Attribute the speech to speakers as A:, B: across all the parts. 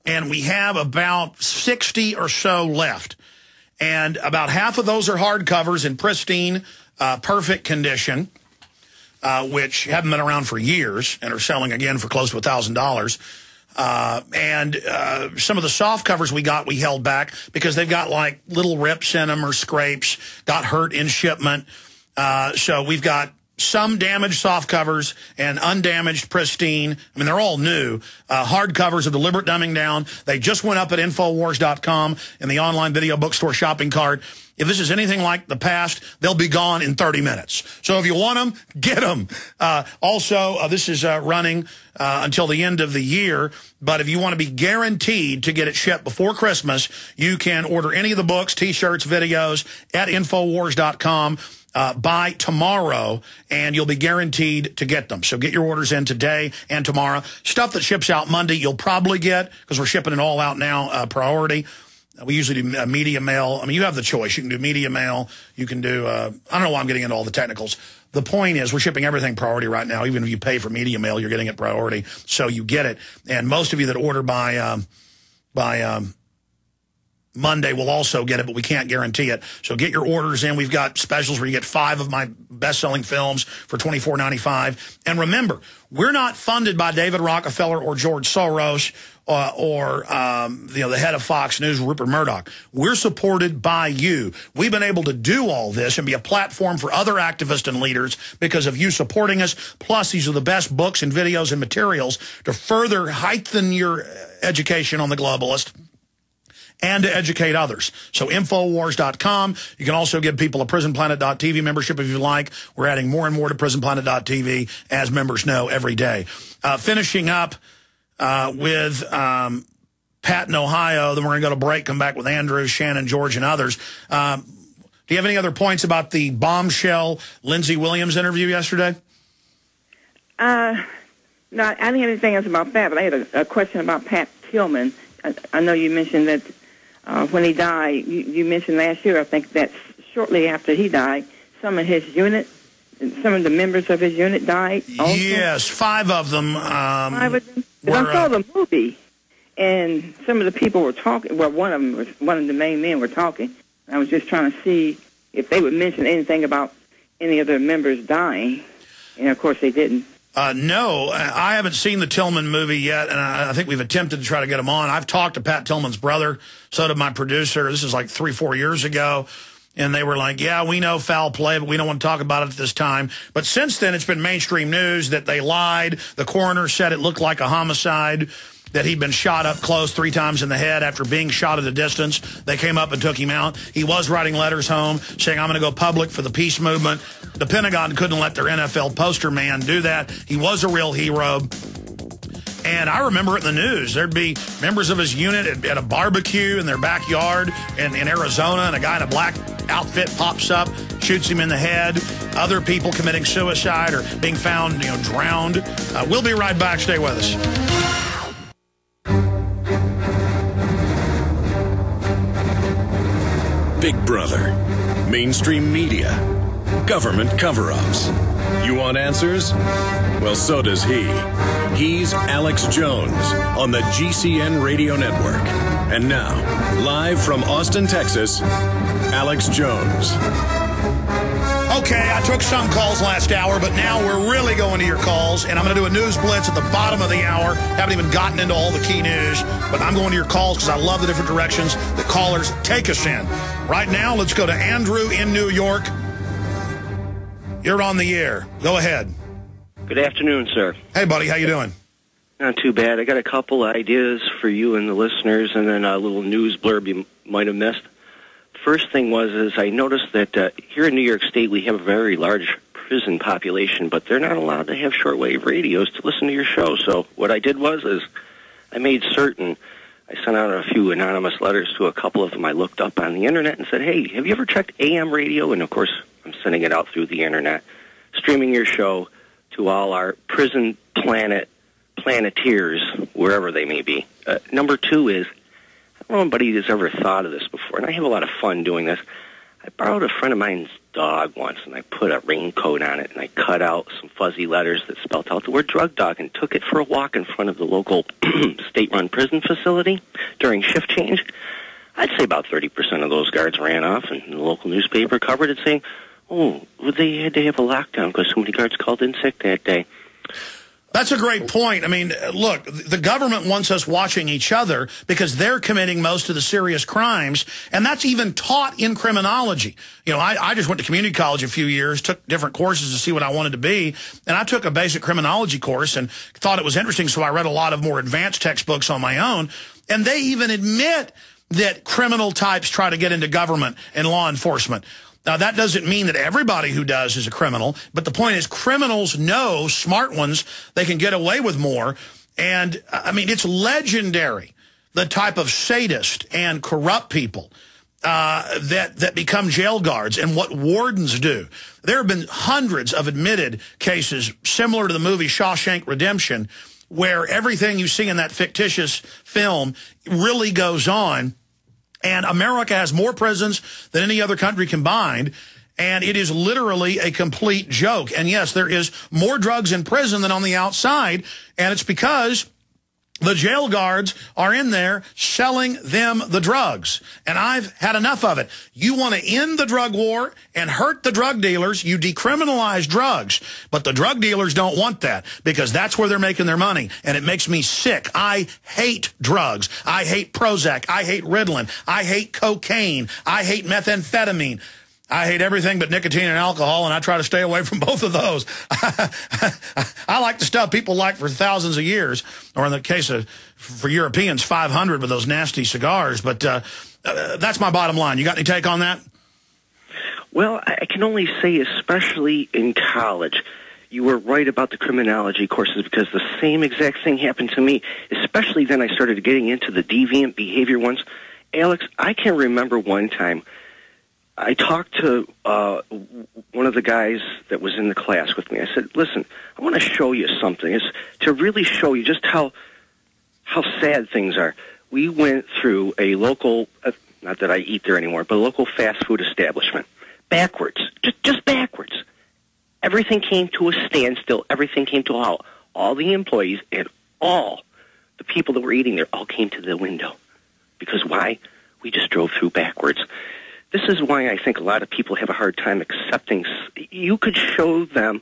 A: and we have about 60 or so left. And about half of those are hardcovers in pristine, perfect condition, which haven't been around for years and are selling again for close to $1,000. And some of the soft covers we held back because they've got like little rips in them or scrapes, got hurt in shipment. So we've got some damaged soft covers and undamaged pristine. I mean, they're all new. Hard covers of Deliberate Dumbing Down. They just went up at Infowars.com in the online video bookstore shopping cart. If this is anything like the past, they'll be gone in 30 minutes. So if you want them, get them. Also, this is running until the end of the year. But if you want to be guaranteed to get it shipped before Christmas, you can order any of the books, T-shirts, videos at Infowars.com. By tomorrow, and you'll be guaranteed to get them. So get your orders in today and tomorrow. Stuff that ships out Monday, you'll probably get, because we're shipping it all out now, priority. We usually do media mail. I mean, you have the choice. You can do media mail. You can do, I don't know why I'm getting into all the technicals. The point is we're shipping everything priority right now. Even if you pay for media mail, you're getting it priority. So you get it. And most of you that order by Monday will also get it, but we can't guarantee it. So get your orders in. We've got specials where you get 5 of my best-selling films for $24.95. And remember, we're not funded by David Rockefeller or George Soros or the head of Fox News, Rupert Murdoch. We're supported by you. We've been able to do all this and be a platform for other activists and leaders because of you supporting us. Plus, these are the best books and videos and materials to further heighten your education on the globalist and to educate others. So Infowars.com. You can also give people a PrisonPlanet.tv membership if you like. We're adding more and more to PrisonPlanet.tv, as members know, every day. Finishing up with Pat in Ohio. Then we're going to go to break, come back with Andrew, Shannon, George, and others. Do you have any other points about the bombshell Lindsey Williams interview yesterday?
B: No, I didn't have anything else about that, but I had a question about Pat Tillman. I know you mentioned that when he died, you mentioned last year, I think that shortly after he died, some of his unit, some of the members of his unit died also? Yes,
A: 5 of them.
B: 5 of them? I saw the movie, and some of the people were talking. Well, one of the main men were talking. I was just trying to see if they would mention anything about any of their members dying, and of course they didn't.
A: No, I haven't seen the Tillman movie yet, and I think we've attempted to try to get him on. I've talked to Pat Tillman's brother, so did my producer. This is like 3-4 years ago, and they were like, yeah, we know foul play, but we don't want to talk about it at this time. But since then, it's been mainstream news that they lied. The coroner said it looked like a homicide, that he'd been shot up close 3 times in the head after being shot at a distance. They came up and took him out. He was writing letters home saying, I'm going to go public for the peace movement. The Pentagon couldn't let their NFL poster man do that. He was a real hero. And I remember it in the news. There'd be members of his unit at a barbecue in their backyard in Arizona, and a guy in a black outfit pops up, shoots him in the head. Other people committing suicide or being found, drowned. We'll be right back. Stay with us.
C: Big Brother, mainstream media, government cover-ups. You want answers? Well, so does he. He's Alex Jones on the GCN Radio Network. And now, live from Austin, Texas, Alex Jones.
A: Okay, I took some calls last hour, but now we're really going to your calls, and I'm going to do a news blitz at the bottom of the hour. Haven't even gotten into all the key news, but I'm going to your calls because I love the different directions that callers take us in. Right now, let's go to Andrew in New York. You're on the air. Go ahead.
D: Good afternoon, sir.
A: Hey, buddy. How you doing?
D: Not too bad. I got a couple ideas for you and the listeners, and then a little news blurb you might have missed. First thing is I noticed that here in New York State we have a very large prison population, but they're not allowed to have shortwave radios to listen to your show. So what I did is I made certain I sent out a few anonymous letters to a couple of them I looked up on the Internet and said, hey, have you ever checked AM radio? And, of course, I'm sending it out through the Internet, streaming your show to all our prison planeteers, wherever they may be. Number 2 is, I don't know if anybody has ever thought of this before, and I have a lot of fun doing this. I borrowed a friend of mine's dog once, and I put a raincoat on it, and I cut out some fuzzy letters that spelled out the word drug dog and took it for a walk in front of the local state-run prison facility during shift change. I'd say about 30% of those guards ran off, and the local newspaper covered it saying, oh, well, they had to have a lockdown because so many guards called in sick that day.
A: That's a great point. I mean, look, the government wants us watching each other because they're committing most of the serious crimes, and that's even taught in criminology. You know, I just went to community college a few years, took different courses to see what I wanted to be, and I took a basic criminology course and thought it was interesting, so I read a lot of more advanced textbooks on my own, and they even admit that criminal types try to get into government and law enforcement. Now, that doesn't mean that everybody who does is a criminal, but the point is criminals know, smart ones, they can get away with more. And, I mean, it's legendary, the type of sadist and corrupt people that become jail guards and what wardens do. There have been hundreds of admitted cases similar to the movie Shawshank Redemption, where everything you see in that fictitious film really goes on. And America has more prisons than any other country combined, and it is literally a complete joke. And yes, there is more drugs in prison than on the outside, and it's because the jail guards are in there selling them the drugs. And I've had enough of it. You want to end the drug war and hurt the drug dealers, you decriminalize drugs. But the drug dealers don't want that because that's where they're making their money. And it makes me sick. I hate drugs. I hate Prozac. I hate Ritalin. I hate cocaine. I hate methamphetamine. I hate everything but nicotine and alcohol, and I try to stay away from both of those. I like the stuff people like for thousands of years, or in the case of, for Europeans, 500 with those nasty cigars. But that's my bottom line. You got any take on that?
D: Well, I can only say, especially in college, you were right about the criminology courses because the same exact thing happened to me, especially then I started getting into the deviant behavior ones. Alex, I can remember one time I talked to one of the guys that was in the class with me. I said, listen, I want to show you something. It's to really show you just how sad things are. We went through a local, not that I eat there anymore, but a local fast food establishment. Backwards. Just backwards. Everything came to a standstill. Everything came to a halt. All the employees and all the people that were eating there all came to the window. Because why? We just drove through backwards. This is why I think a lot of people have a hard time accepting. You could show them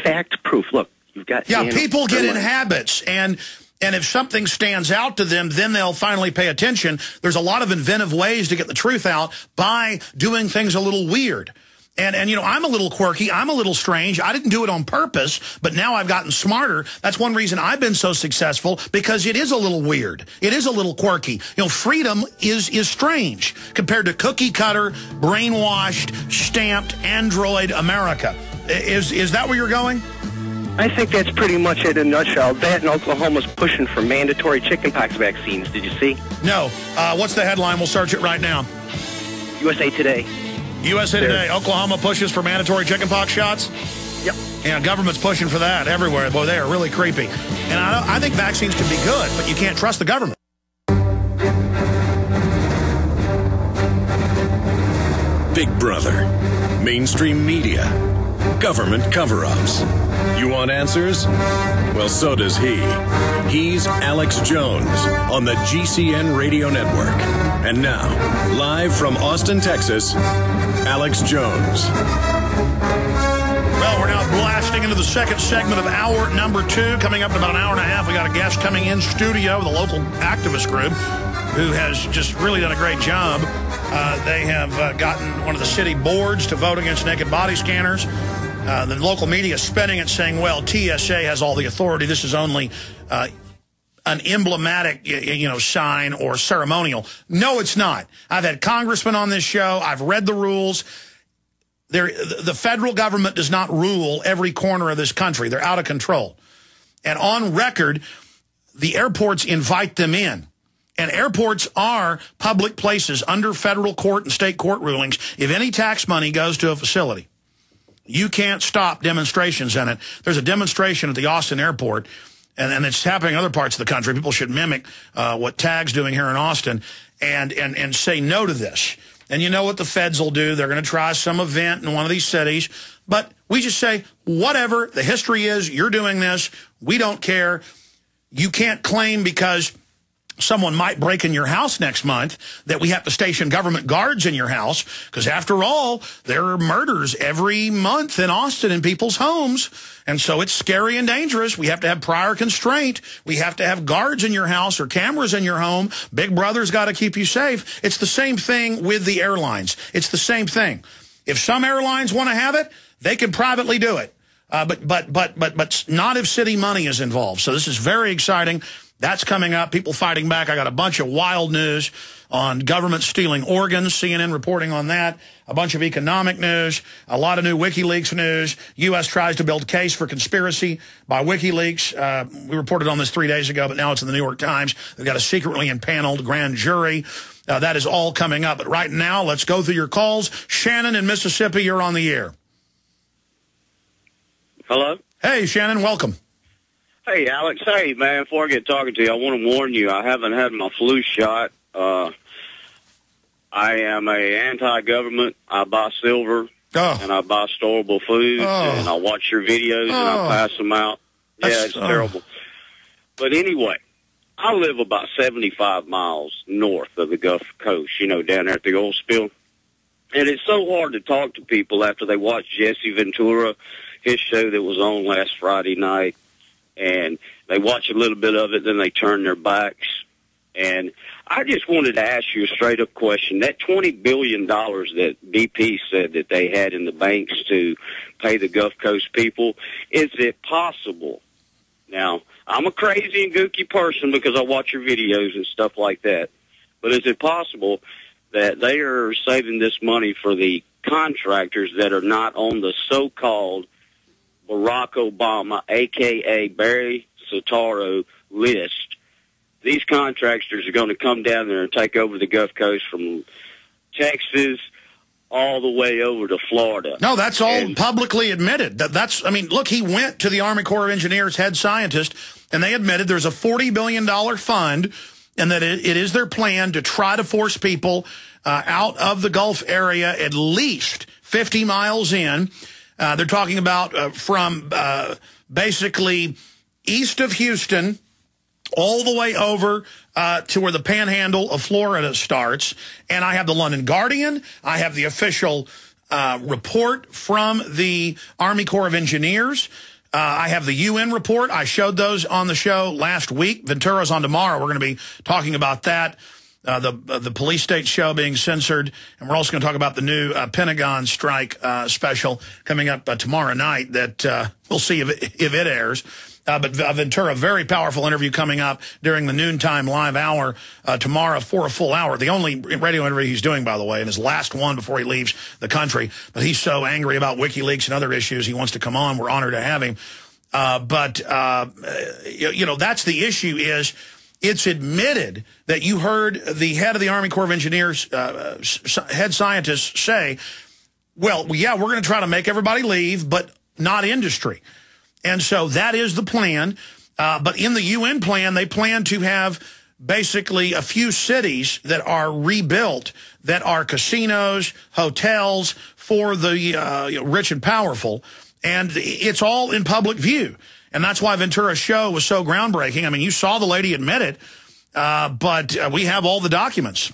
D: fact proof. Look, you've got...
A: Yeah, people get in habits, and if something stands out to them, then they'll finally pay attention. There's a lot of inventive ways to get the truth out by doing things a little weird. And you know, I'm a little quirky. I'm a little strange. I didn't do it on purpose, but now I've gotten smarter. That's one reason I've been so successful, because it is a little weird. It is a little quirky. You know, freedom is strange compared to cookie-cutter, brainwashed, stamped, android America. Is that where you're going?
D: I think that's pretty much it in a nutshell. That and Oklahoma's pushing for mandatory chickenpox vaccines. Did you see?
A: No. What's the headline? We'll search it right now.
D: USA Today.
A: USA Today, Oklahoma pushes for mandatory chickenpox shots?
D: Yep.
A: Yeah, government's pushing for that everywhere. Boy, they are really creepy. And I think vaccines can be good, but you can't trust the government.
C: Big Brother, mainstream media, government cover-ups. You want answers? Well, so does he. He's Alex Jones on the GCN Radio Network. And now, live from Austin, Texas, Alex Jones.
A: Well, we're now blasting into the second segment of hour number 2. Coming up in about an hour and a half, we got a guest coming in studio with a local activist group who has just really done a great job. They have gotten one of the city boards to vote against naked body scanners. The local media is spinning it, saying, well, TSA has all the authority. This is only an emblematic, sign or ceremonial. No, it's not. I've had congressmen on this show. I've read the rules. The federal government does not rule every corner of this country. They're out of control. And on record, the airports invite them in. And airports are public places under federal court and state court rulings. If any tax money goes to a facility, you can't stop demonstrations in it. There's a demonstration at the Austin airport, and it's happening in other parts of the country. People should mimic what TAG's doing here in Austin and say no to this. And you know what the feds will do. They're going to try some event in one of these cities. But we just say, whatever the history is, you're doing this. We don't care. You can't claim because someone might break in your house next month that we have to station government guards in your house, because after all, there are murders every month in Austin in people's homes. And so it's scary and dangerous. We have to have prior constraint. We have to have guards in your house or cameras in your home. Big Brother's got to keep you safe. It's the same thing with the airlines. It's the same thing. If some airlines want to have it, they can privately do it. But not if city money is involved. So this is very exciting. That's coming up. People fighting back. I got a bunch of wild news on government stealing organs, CNN reporting on that, a bunch of economic news, a lot of new WikiLeaks news. U.S. tries to build case for conspiracy by WikiLeaks. We reported on this 3 days ago, but now it's in the New York Times. They've got a secretly impaneled grand jury. That is all coming up. But right now, let's go through your calls. Shannon in Mississippi, you're on the air.
E: Hello?
A: Hey, Shannon, welcome.
E: Hey, Alex. Hey, man, before I get talking to you, I want to warn you, I haven't had my flu shot. I am a anti-government. I buy silver, and I buy storable food, and I watch your videos, and I pass them out. Yeah, it's terrible. But anyway, I live about 75 miles north of the Gulf Coast, you know, down there at the oil spill. And it's so hard to talk to people after they watch Jesse Ventura, his show that was on last Friday night. And they watch a little bit of it, then they turn their backs. And I just wanted to ask you a straight-up question. That $20 billion that BP said that they had in the banks to pay the Gulf Coast people, is it possible? Now, I'm a crazy and gooky person because I watch your videos and stuff like that. But is it possible that they are saving this money for the contractors that are not on the so-called Barack Obama, a.k.a. Barry Soetoro list? These contractors are going to come down there and take over the Gulf Coast from Texas all the way over to Florida.
A: No, that's all publicly admitted. I mean, look, he went to the Army Corps of Engineers head scientist, and they admitted there's a $40 billion fund, and that it is their plan to try to force people out of the Gulf area at least 50 miles in. They're talking about from basically east of Houston all the way over to where the panhandle of Florida starts. And I have the London Guardian. I have the official report from the Army Corps of Engineers. I have the UN report. I showed those on the show last week. Ventura's on tomorrow. We're going to be talking about that. The police state show being censored. And we're also going to talk about the new Pentagon strike special coming up tomorrow night that we'll see if it airs. But Ventura, very powerful interview coming up during the noontime live hour tomorrow for a full hour. The only radio interview he's doing, by the way, and his last one before he leaves the country. But he's so angry about WikiLeaks and other issues, he wants to come on. We're honored to have him. You know, that's the issue is it's admitted that you heard the head of the Army Corps of Engineers, head scientists say, well, yeah, we're going to try to make everybody leave, but not industry. And so that is the plan. But in the UN plan, they plan to have basically a few cities that are rebuilt that are casinos, hotels for the rich and powerful. And it's all in public view. And that's why Ventura's show was so groundbreaking. I mean, you saw the lady admit it, but we have all the documents.